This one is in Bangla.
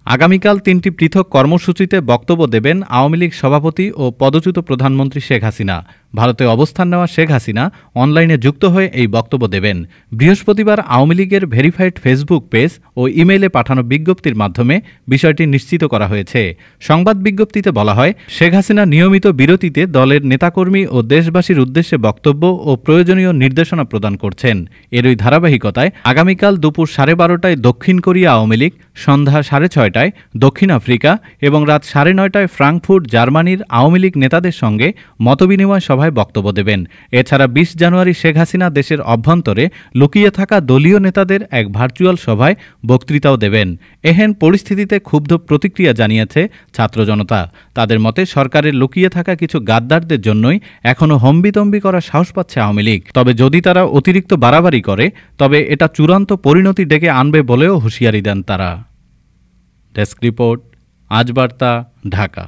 আগামীকাল ৩টি পৃথক কর্মসূচিতে বক্তব্য দেবেন আওয়ামী লীগ সভাপতি ও পদচ্যুত প্রধানমন্ত্রী শেখ হাসিনা। ভারতে অবস্থান নেওয়া শেখ হাসিনা অনলাইনে যুক্ত হয়ে এই বক্তব্য দেবেন। বৃহস্পতিবার আওয়ামী লীগের ভেরিফাইড ফেসবুক পেজ ও ইমেইলে পাঠানো বিজ্ঞপ্তির মাধ্যমে বিষয়টি নিশ্চিত করা হয়েছে। সংবাদ বিজ্ঞপ্তিতে বলা হয়, শেখ হাসিনা নিয়মিত বিরতিতে দলের নেতাকর্মী ও দেশবাসীর উদ্দেশ্যে বক্তব্য ও প্রয়োজনীয় নির্দেশনা প্রদান করছেন। এরই ধারাবাহিকতায় আগামীকাল দুপুর 12:30টায় দক্ষিণ কোরিয়া আওয়ামী লীগ, সন্ধ্যা 6:30টায় দক্ষিণ আফ্রিকা এবং রাত 9:30টায় ফ্রাঙ্কফুর্ট জার্মানির আওয়ামী লীগ নেতাদের সঙ্গে মতবিনিময় সভায় বক্তব্য দেবেন। এছাড়া 20 জানুয়ারি শেখ হাসিনা দেশের অভ্যন্তরে লুকিয়ে থাকা দলীয় নেতাদের এক ভার্চুয়াল সভায় বক্তৃতাও দেবেন। এহেন পরিস্থিতিতে ক্ষুব্ধ প্রতিক্রিয়া জানিয়েছে ছাত্র জনতা। তাদের মতে সরকারের লুকিয়ে থাকা কিছু গাদ্দারদের জন্যই এখনও হম্বিতম্বি করার সাহস পাচ্ছে আওয়ামী লীগ। তবে যদি তারা অতিরিক্ত বাড়াবাড়ি করে তবে এটা চূড়ান্ত পরিণতি ডেকে আনবে বলেও হুঁশিয়ারি দেন তারা। ডেস্ক রিপোর্ট, আজ বার্তা, ঢাকা।